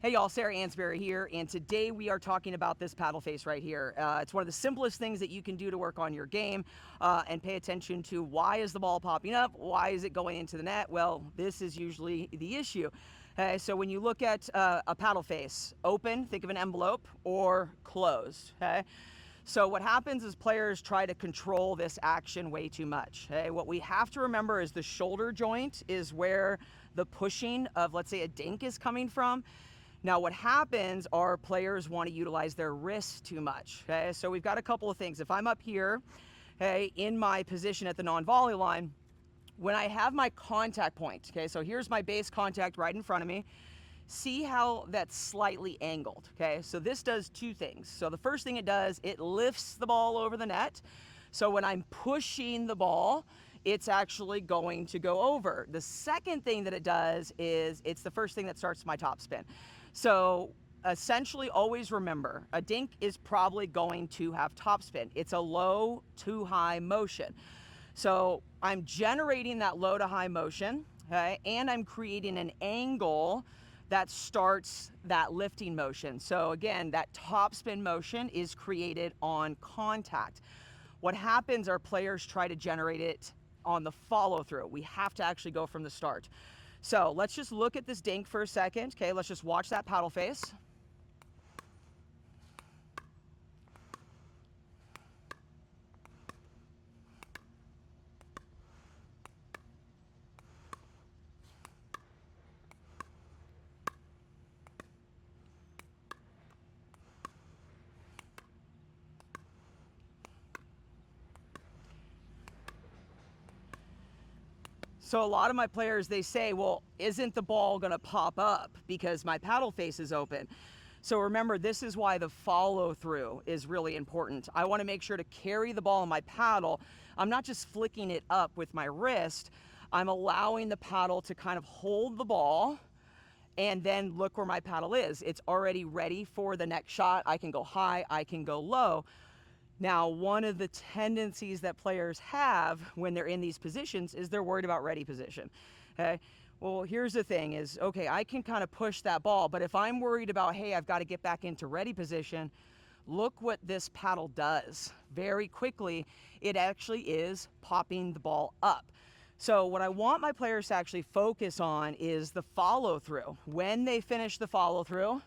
Hey y'all, Sarah Ansboury here, and today we are talking about this paddle face right here. It's one of the simplest things that you can do to work on your game and pay attention to why is the ball popping up, why is it going into the net? Well, this is usually the issue. Okay, so when you look at a paddle face, open, think of an envelope, or closed, okay? So what happens is players try to control this action way too much. Okay? What we have to remember is the shoulder joint is where the pushing of, let's say, a dink is coming from. Now what happens are players want to utilize their wrists too much. Okay? So we've got a couple of things. If I'm up here, okay, in my position at the non-volley line, when I have my contact point, okay, so here's my base contact right in front of me. See how that's slightly angled, okay? So this does two things. So the first thing it does, it lifts the ball over the net. So when I'm pushing the ball, it's actually going to go over. The second thing that it does is it's the first thing that starts my top spin. So essentially always remember, a dink is probably going to have topspin. It's a low to high motion. So I'm generating that low to high motion, okay, and I'm creating an angle that starts that lifting motion. So again, that topspin motion is created on contact. What happens are players try to generate it on the follow through. We have to actually go from the start. So let's just look at this dink for a second. Okay, let's just watch that paddle face. So a lot of my players, they say, well, isn't the ball gonna pop up because my paddle face is open? So remember, this is why the follow through is really important. I wanna make sure to carry the ball in my paddle. I'm not just flicking it up with my wrist, I'm allowing the paddle to kind of hold the ball, and then look where my paddle is. It's already ready for the next shot. I can go high, I can go low. Now, one of the tendencies that players have when they're in these positions is they're worried about ready position, okay? Well, here's the thing is, okay, I can kind of push that ball, but if I'm worried about, hey, I've got to get back into ready position, look what this paddle does. Very quickly, it actually is popping the ball up. So what I want my players to actually focus on is the follow through. When they finish the follow through,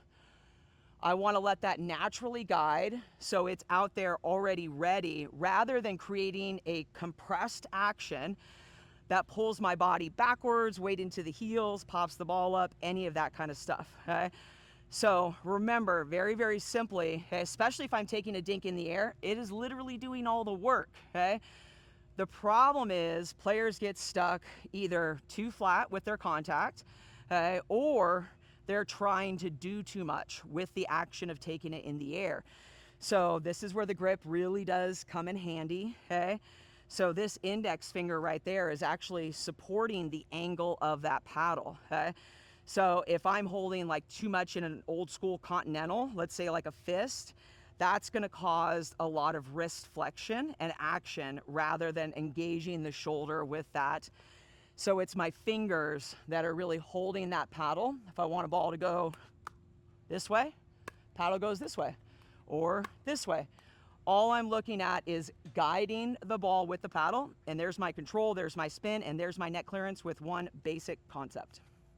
I want to let that naturally guide so it's out there already ready rather than creating a compressed action that pulls my body backwards, weight into the heels, pops the ball up, any of that kind of stuff, okay? So remember, very, very simply, okay, especially if I'm taking a dink in the air, it is literally doing all the work, okay? The problem is players get stuck either too flat with their contact, okay, or they're trying to do too much with the action of taking it in the air. So this is where the grip really does come in handy, okay? So this index finger right there is actually supporting the angle of that paddle, okay? So if I'm holding like too much in an old school continental, let's say like a fist, that's gonna cause a lot of wrist flexion and action rather than engaging the shoulder with that. So it's my fingers that are really holding that paddle. If I want a ball to go this way, paddle goes this way or this way. All I'm looking at is guiding the ball with the paddle, and there's my control, there's my spin, and there's my net clearance with one basic concept.